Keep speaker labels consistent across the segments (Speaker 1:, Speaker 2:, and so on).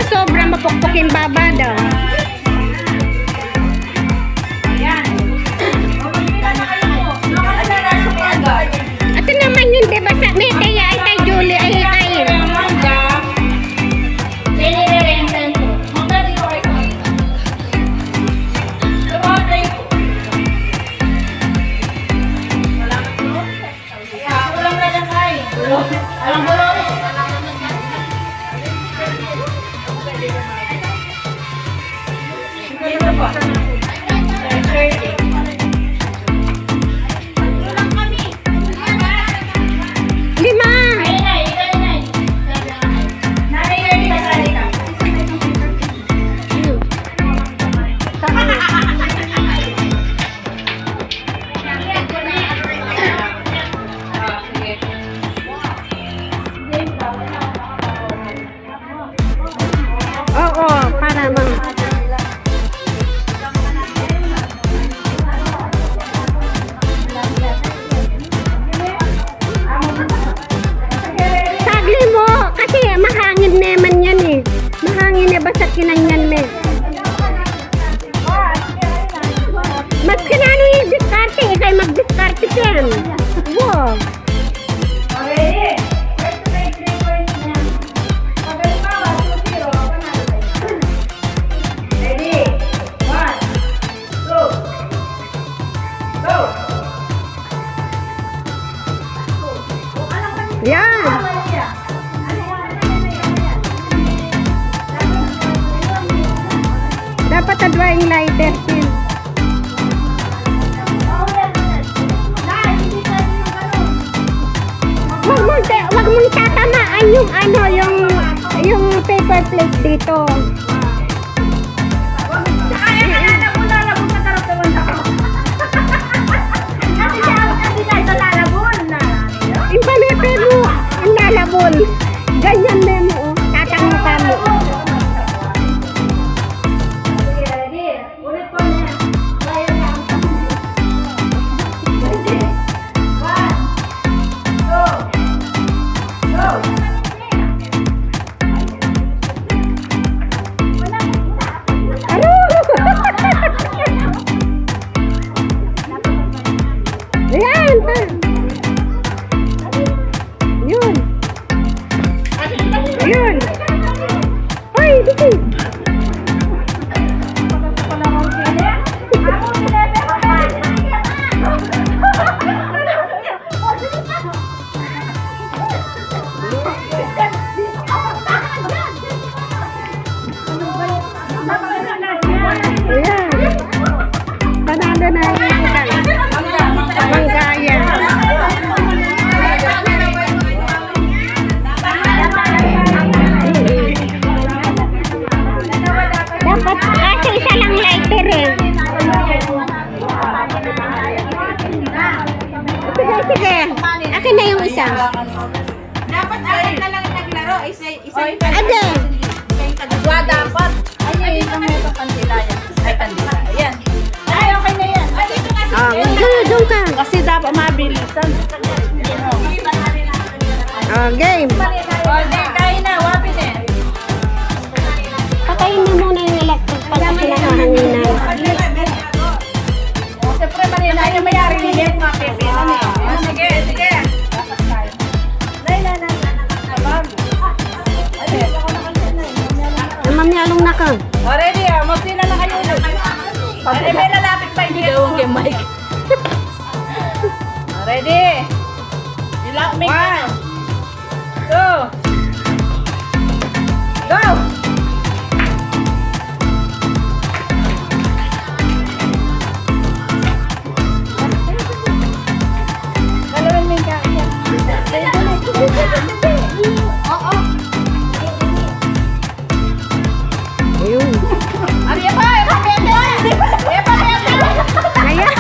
Speaker 1: pa sobra mapukpukin baba daw. Ito naman yun, diba sa may kaya ay kay Julie ay kinanyan me. Mas kinano yung diskarte, ikay mag-diskarte ken. Wow. Yan. Dapat adwaing lighter din. Wag mong tatamaan yung ano, yung paper plate dito. Yung palipe mo, ang lalabol. Ganyan memo, oh. Tatang-mata mo. Sige, akin na yung isa.
Speaker 2: Dapat akin na lang naglaro. Isa
Speaker 1: Ade.
Speaker 2: dapat. Ay, yung may kandila yan. Ay, kandila. Ayan. Ay, okay na yan. Ay, dito kasi.
Speaker 1: Doon ka.
Speaker 2: Kasi dapat mabilisan.
Speaker 1: Game.
Speaker 2: Okay, kain na. Wapin eh.
Speaker 1: Patayin mo muna yung electric pag pinakahanginan.
Speaker 2: Siyempre, manila yung mayari nila yung mga pepinan eh. Sige, sige.
Speaker 1: Mamyalong na ka.
Speaker 2: Ready ah, magpila na kayo. Ay, may lalapit pa hindi gawin kay Mike. Ready? One, two, go! Galawin mo yung kaya. Oo.
Speaker 1: Ayun.
Speaker 2: Ariya pa! Ariya pa!
Speaker 1: Ayan.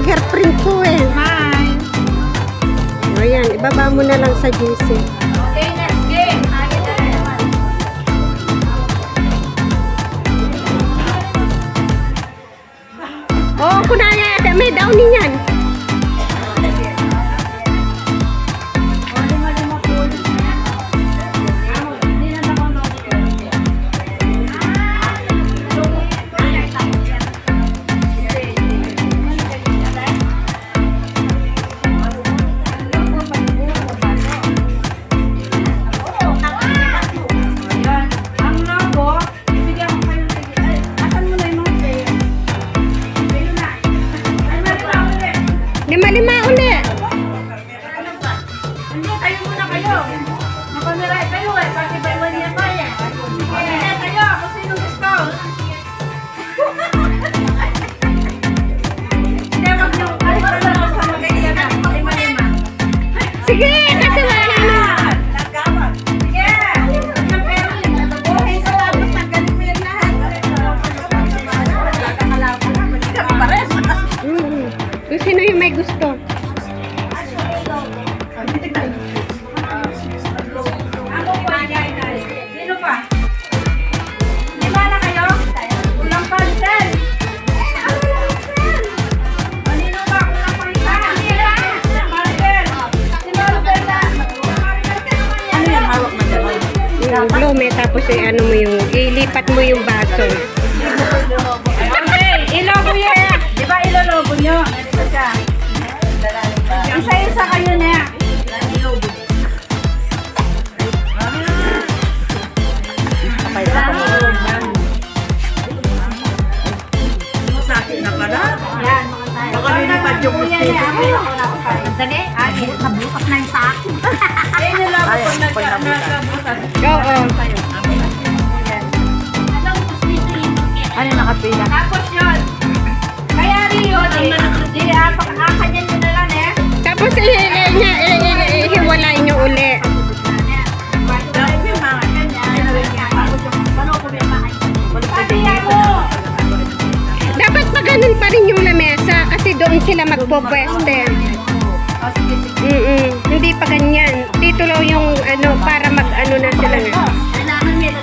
Speaker 1: fingerprint ko eh.
Speaker 2: Mine.
Speaker 1: Ayan, ibaba mo na lang sa GC.
Speaker 2: Okay, next game. Agad na naman.
Speaker 1: Oo, kunaya, may downy yan.
Speaker 2: Lima-lima po. Hindi na naman Ayan. Ang logo, bibigyan ko kayo ng ay, asan mo na yung mga player? Ayun na. Ay, malima ulit.
Speaker 1: Lima-lima ulit.
Speaker 2: Hindi, kayo muna kayo. Makamera kayo eh. Pati by one yan tayo eh. Sige, kayo. Kung sino gusto. Hindi, wag niyo. Ay, wala ko sa magkaiya na. Lima-lima.
Speaker 1: Sige, kasi wala na.
Speaker 2: Sige. Yung pero yun. Okay, so tapos naggaling mo yan lahat. Kakalaban na. Hindi kami pares.
Speaker 1: Kung sino yung may gusto.
Speaker 2: Ako pa. Sino pa? Lima na kayo? Kulang pa, Lisel. Manino ba? Kulang pa isa. Maribel. Si Maribel na. Ano yan? Hawak na dyan.
Speaker 1: Blome, tapos ano mo yung, ilipat mo yung baso.
Speaker 2: Okay, ilobo yan. Di ba ilolobo nyo? Ganito siya. Isa-isa kayo na yan.
Speaker 3: Sa akin na pala.
Speaker 2: Yan, mga tayo.
Speaker 3: Baka nilipad yung gusto.
Speaker 2: Dali, agit. Nabukas na yung sa akin. Ayun yung lobo pag nagkabukas.
Speaker 1: Oo.
Speaker 3: Ano nakapila?
Speaker 2: Tapos yun. Kaya Rio, di kanyan nyo na lang eh.
Speaker 1: Tapos ihiwalay nyo uli.
Speaker 2: Sabi mo.
Speaker 1: Dapat pa ganun pa rin yung lamesa kasi doon sila magpo-pweste.
Speaker 2: Oh, sige, sige.
Speaker 1: Hindi pa ganyan. Dito lang yung ano, para mag-ano na sila na.
Speaker 2: Kailangan nila.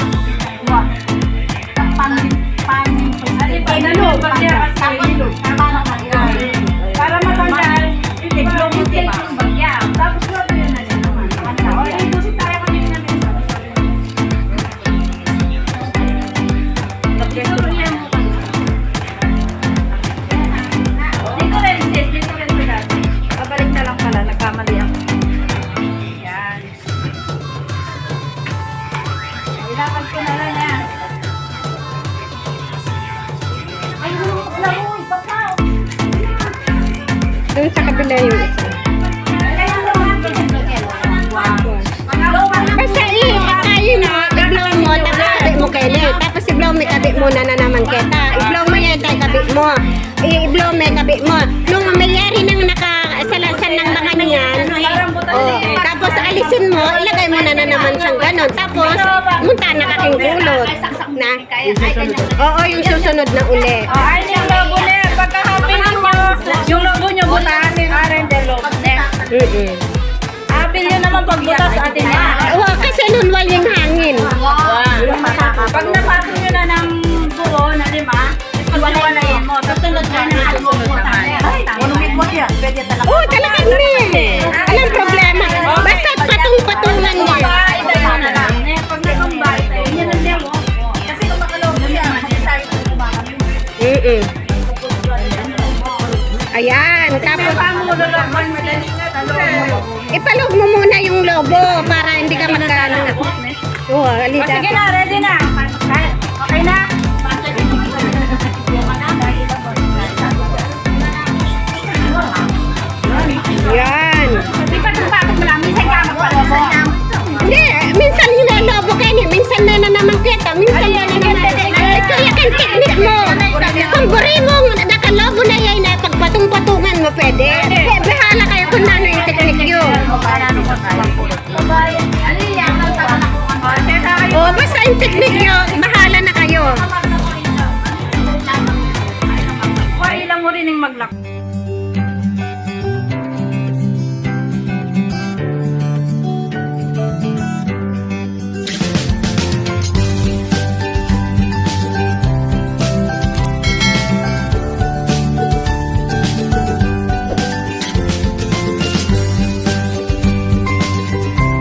Speaker 2: Para matanggal, itlog yung bagya. Tapos lobo yun na rin naman. O, ibusin tayo kanina na mesa. Siguro yan mo. Dito rin, sis. Dito rin sa dati. Babalik na lang pala. Nagkamali ako. Yan. Ilakad ko na lang yan. Ay, laro, ipakaw.
Speaker 1: Doon sa kabila yung isa.
Speaker 2: Kaya naman,
Speaker 1: Basta tayo na, i-blow mo, tapos kabit mo kay Lay. Tapos i-blow mo, kabit mo na naman kita. I-blow mo yan, tayo kabit mo. I-blow mo, kabit mo. Nung mayari nang nakasalasan ng mga niyan, tapos alisin mo, ilagay mo na naman siyang ganon. Tapos, munta na kaking kulot. Na. Oo, yung susunod na uli.
Speaker 2: Oh, ay, yung logo niya. Pagka-happy ninyo, yung logo niyo, butahan yung R&D logo niya. Happy yun naman pagbutas sa atin niya.
Speaker 1: Oo, kasi nun waling hangin.
Speaker 2: Pag napasok nyo na ng buo na 5, ipagwalayin mo. Susunod na yung susunod naman.
Speaker 3: Monumit yan. Pwede talaga.
Speaker 1: Oo, talaga ni. Anong problema? Basta patung-patungan niya.
Speaker 2: Iday mo na lang. Pag nakumbay, yun ang demo. Kasi kung makalobo yan, tayo sa kumakan.
Speaker 1: Ayan, tapos
Speaker 2: Pamulo lang, madali na talo.
Speaker 1: ipalog mo muna yung logo para hindi ka magkano. Oo, alita.
Speaker 2: Sige na, ready na. Okay na?
Speaker 1: Yan.
Speaker 2: Di ba itong bakit mo lang? Minsan ka magpalobo.
Speaker 1: Hindi, minsan yung logo kayo, minsan na naman kita, minsan na naman. Ito yung technique mo. Kung guri mo, nakalogo na yan, pagpatong-patungan mo pwede. Bahala kayo kung ano yung technique yun.
Speaker 2: Ano yan?
Speaker 1: Oh, basta yung technique nyo,